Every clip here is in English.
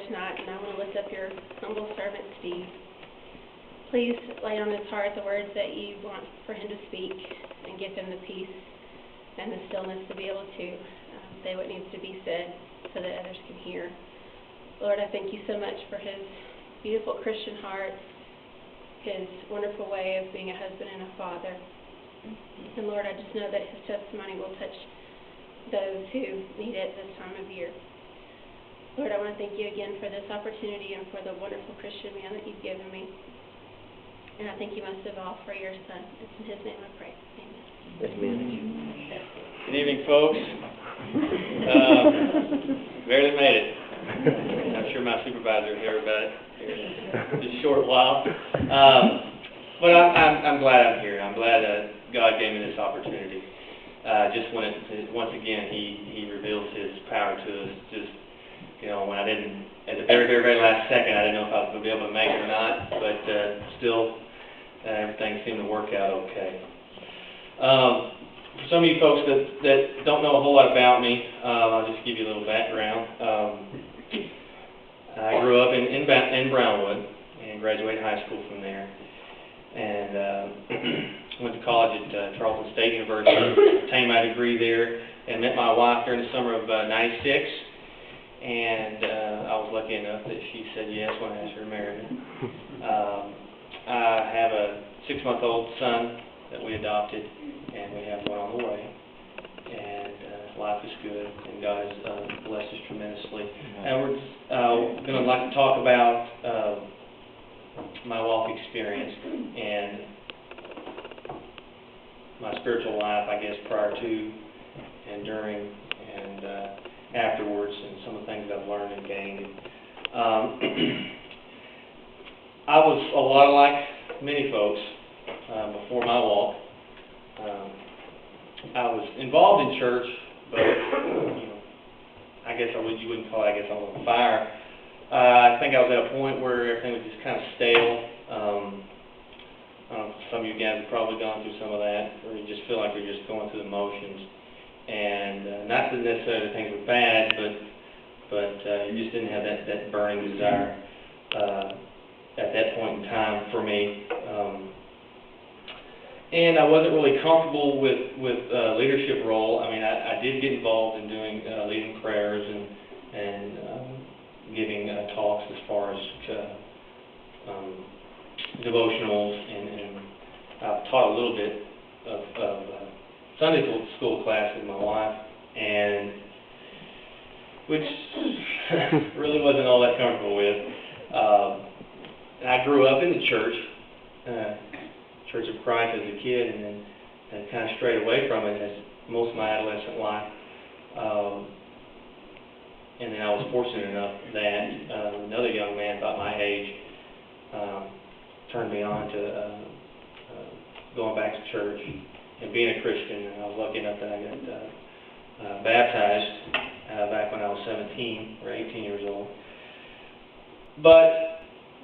tonight, and I want to lift up your humble servant, Steve. Please lay on his heart the words that you want for him to speak, and give him the peace and the stillness to be able to say what needs to be said so that others can hear. Lord, I thank you so much for his beautiful Christian heart, his wonderful way of being a husband and a father. And Lord, I just know that his testimony will touch those who need it this time of year. Lord, I want to thank you again for this opportunity and for the wonderful Christian man that you've given me. And I thank you most of all for your son. It's in his name I pray. Amen. Amen. Good evening, folks. Barely made it. I'm sure my supervisor will hear about it here in just a short while. But I'm glad I'm here. I'm glad God gave me this opportunity. Just when once again He reveals His power to us. Just when I didn't, at the very, very, very last second, I didn't know if I was going to be able to make it or not. But still, everything seemed to work out okay. For some of you folks that don't know a whole lot about me, I'll just give you a little background. I grew up in Brownwood and graduated high school from there. And went to college at Charleston State University, obtained my degree there, and met my wife during the summer of '96. And I was lucky enough that she said yes when I asked her to marry me. I have a 6-month-old son that we adopted, and we have one on the way. And life is good, and God has blessed us tremendously. And we're going to like to talk about my walk experience and my spiritual life, I guess, prior to and during and afterwards, and some of the things I've learned and gained. I was a lot like many folks before my walk. I was involved in church, but I guess you wouldn't call it. I guess I was on fire. I think I was at a point where everything was just kind of stale. Some of you guys have probably gone through some of that, where you just feel like you're just going through the motions. And not that necessarily things were bad, but you just didn't have that burning desire at that point in time for me. And I wasn't really comfortable with leadership role. I mean, I did get involved in doing leading prayers and giving talks as far as devotionals, and I've taught a little bit of Sunday school class with my wife, and which really wasn't all that comfortable with. I grew up in the church, Church of Christ as a kid, and then kind of strayed away from it as most of my adolescent life. And then I was fortunate enough that another young man about my age turned me on to going back to church and being a Christian. And I was lucky enough that I got baptized back when I was 17 or 18 years old. But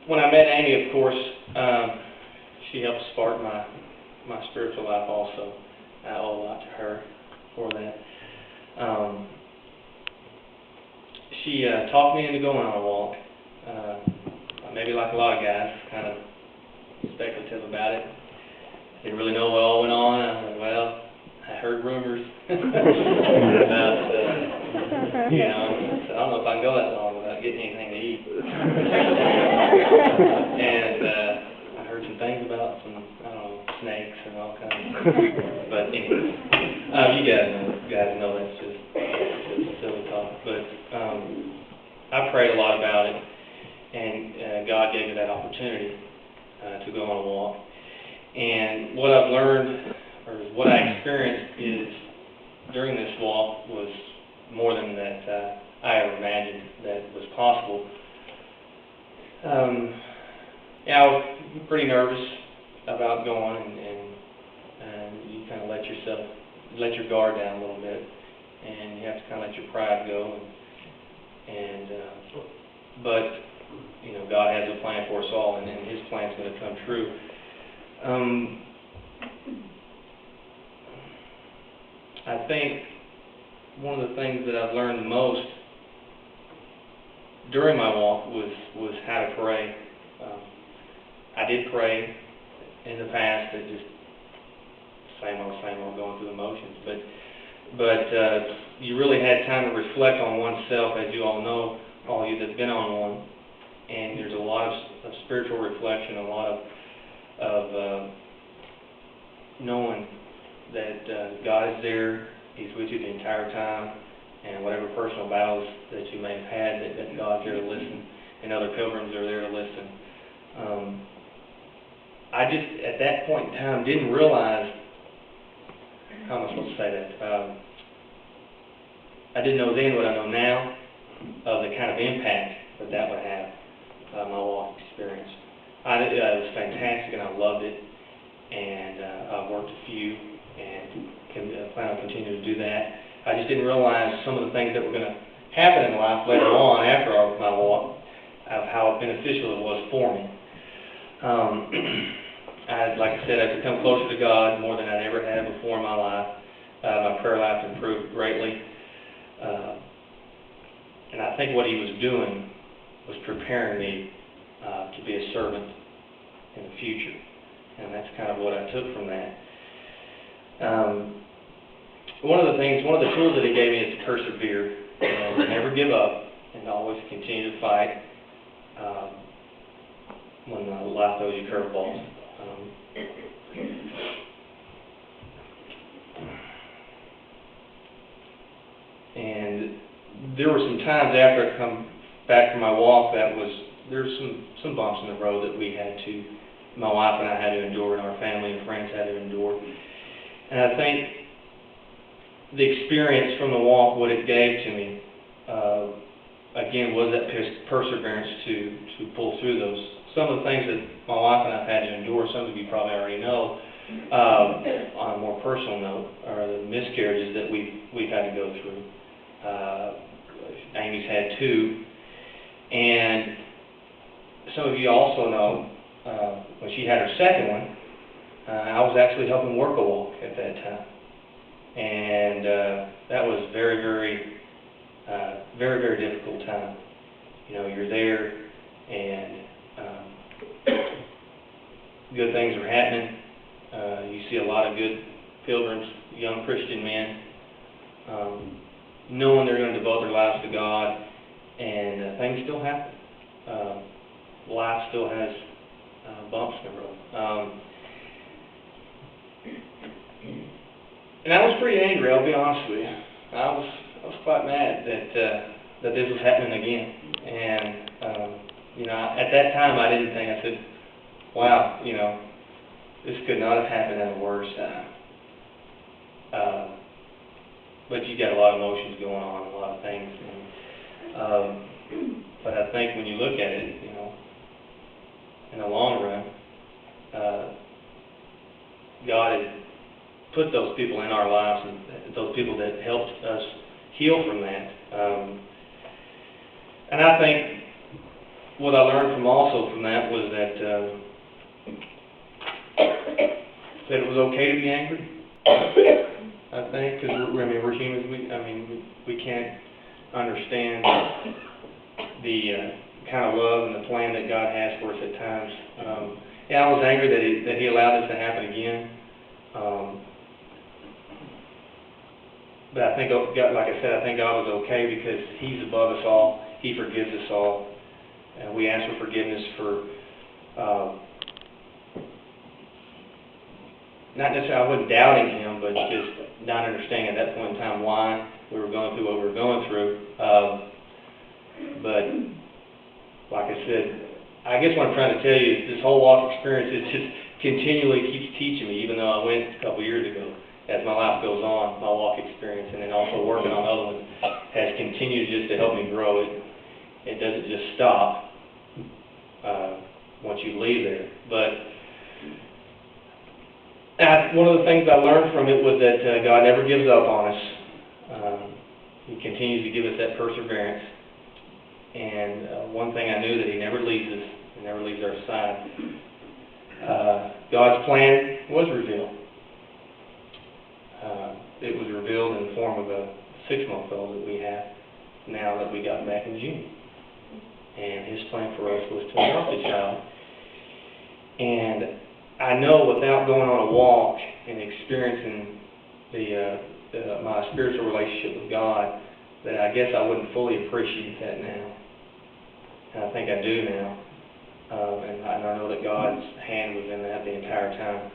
when I met Amy, of course, she helped spark my spiritual life also. I owe a lot to her for that. She talked me into going on a walk. Maybe like a lot of guys, kind of speculative about it. Didn't really know what all went on. I was like, well, I heard rumors about, so I don't know if I can go that long without getting anything to eat. And I heard some things about some, I don't know, snakes and all kinds of stuff. But anyway, you guys know that's just silly talk. But I prayed a lot about it, and God gave me that opportunity to go on a walk. And what I've learned, or what I experienced, is during this walk was more than that I ever imagined that was possible. I was pretty nervous about going, and you kind of let your guard down a little bit, and you have to kind of let your pride go. But God has a plan for us all, and His plan's going to come true. I think one of the things that I've learned the most during my walk was how to pray. I did pray in the past, but just same old, going through the motions. But you really had time to reflect on oneself, as you all know, all of you that's been on one. And there's a lot of spiritual reflection, a lot of knowing that God is there, He's with you the entire time, and whatever personal battles that you may have had, that God's there to listen, and other pilgrims are there to listen. I just, at that point in time, didn't realize, how am I supposed to say that? I didn't know then what I know now of the kind of impact that would have my walk experience. It was fantastic, and I loved it, and I've worked a few, and plan on continuing to do that. I just didn't realize some of the things that were going to happen in life later on after my walk, of how beneficial it was for me. Like I said, I've become closer to God more than I'd ever had before in my life. My prayer life improved greatly. And I think what He was doing was preparing me to be a servant in the future. And that's kind of what I took from that. One of the tools that He gave me is to persevere and to never give up and always continue to fight when life throws you curveballs. And there were some times after I come back from my walk there's some bumps in the road that my wife and I had to endure, and our family and friends had to endure. And I think the experience from the walk, what it gave to me, again, was that perseverance to pull through those. Some of the things that my wife and I have had to endure, some of you probably already know, on a more personal note, are the miscarriages that we've had to go through. Amy's had 2, and some of you also know, when she had her second one, I was actually helping work a walk at that time. And that was very, very difficult time. You know, you're there, and good things are happening. You see a lot of good pilgrims, young Christian men, knowing they're going to devote their lives to God, and things still happen. Life still has bumps in the road. And I was pretty angry, I'll be honest with you. I was quite mad that this was happening again. And you know, at that time I said, wow, you know, this could not have happened at a worse time. But you got a lot of emotions going on, a lot of things. And, but I think when you look at it, you know, in the long run, God has put those people in our lives, and those people that helped us heal from that. And I think what I learned from that was that it was okay to be angry. I think, because we're humans. We can't understand the kind of love and the plan that God has for us at times. I was angry that He allowed this to happen again. But I think, like I said, I think God was okay because He's above us all. He forgives us all. And we ask for forgiveness for, not necessarily, I wasn't doubting Him, but just not understanding at that point in time why we were going through what we were going through. But, like I said, I guess what I'm trying to tell you is this whole walk experience is just continually keeps teaching me, even though I went a couple years ago. As my life goes on, my walk experience, and then also working on other ones, has continued just to help me grow. It doesn't just stop once you leave there. But one of the things I learned from it was that God never gives up on us. He continues to give us that perseverance. And one thing I knew, that He never leaves us, He never leaves our side. God's plan was revealed. It was revealed in the form of a 6-month-old that we have now that we got back in June. His plan for us was to adopt a child. And I know without going on a walk and experiencing my spiritual relationship with God, that I guess I wouldn't fully appreciate that now. And I think I do now. And I know that God's hand was in that the entire time.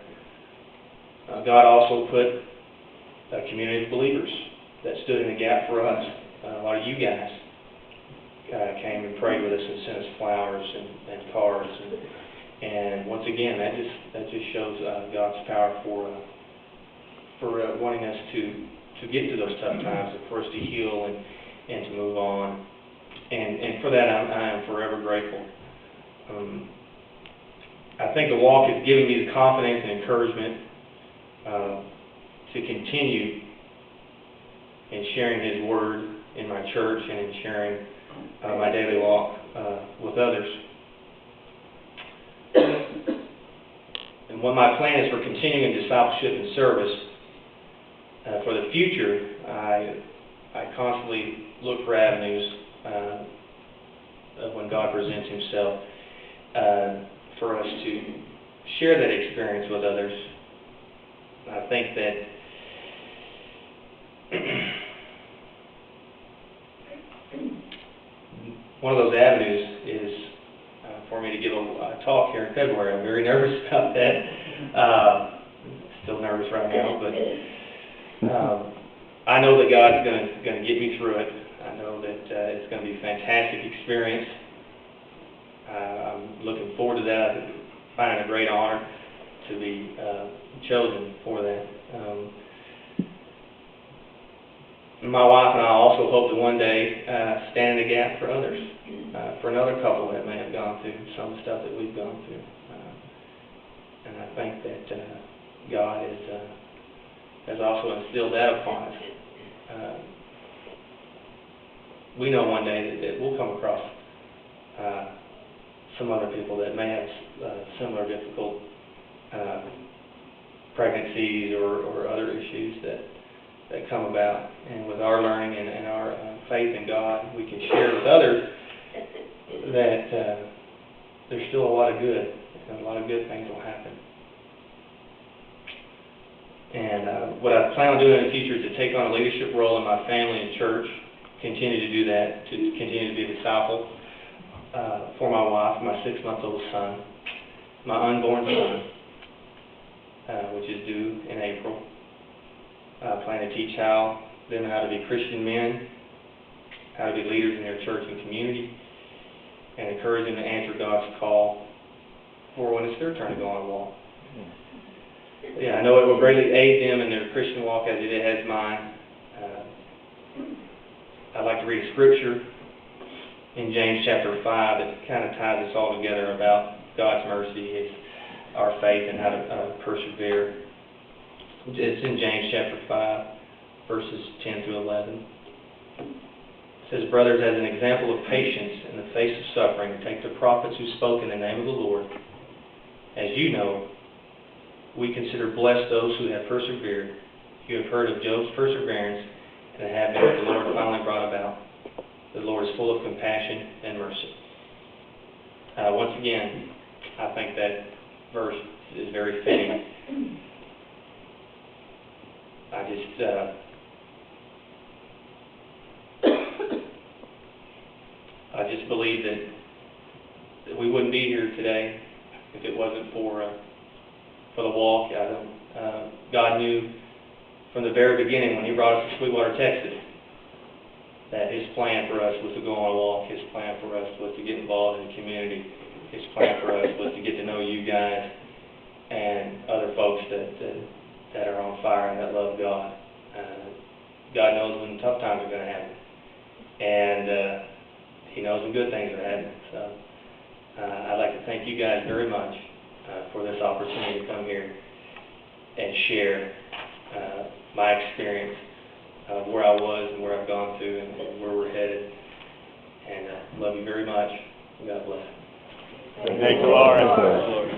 God also put a community of believers that stood in the gap for us. A lot of you guys came and prayed with us and sent us flowers and cards. And once again, that just shows God's power for wanting us to get to those tough times and for us to heal and to move on. And for that, I am forever grateful. I think the walk is giving me the confidence and encouragement to continue in sharing His Word in my church and in sharing my daily walk with others. And what my plan is for continuing discipleship and service for the future, I constantly look for avenues of when God presents Himself for us to share that experience with others. I think that one of those avenues is for me to give a talk here in February. I'm very nervous about that. Still nervous right now, but I know that God's going to get me through it. I know that it's going to be a fantastic experience. I'm looking forward to that. I find it a great honor to be chosen for that. My wife and I also hope to one day stand in the gap for others, for another couple that may have gone through some of the stuff that we've gone through. And I think that God has also instilled that upon us. We know one day that we'll come across some other people that may have similar difficult pregnancies or other issues that come about. And with our learning and our faith in God, we can share with others that there's still a lot of good, and a lot of good things will happen. And what I plan on doing in the future is to take on a leadership role in my family and church, continue to do that, to continue to be a disciple for my wife, my 6-month-old son, my unborn son, which is due in April. I plan to teach them how to be Christian men, how to be leaders in their church and community, and encourage them to answer God's call for when it's their turn to go on a walk. Yeah, I know it will greatly aid them in their Christian walk as it has mine. I'd like to read a scripture in James chapter 5 that kind of ties this all together about God's mercy, our faith, and how to persevere. It's in James chapter 5, verses 10 through 11. It says, "Brothers, as an example of patience in the face of suffering, take the prophets who spoke in the name of the Lord. As you know, we consider blessed those who have persevered. You have heard of Job's perseverance, and it have been what the Lord finally brought about. The Lord is full of compassion and mercy." Once again, I think that verse is very fitting. I just believe that we wouldn't be here today if it wasn't for the walk. God knew from the very beginning when He brought us to Sweetwater, Texas, that His plan for us was to go on a walk. His plan for us was to get involved in the community. His plan for us was to get to know you guys and other folks that are on fire and that love God. God knows when tough times are going to happen, and He knows when good things are happening. So I'd like to thank you guys very much for this opportunity to come here and share my experience of where I was and where I've gone through and where we're headed. And love you very much. God bless. Thank you, Lord.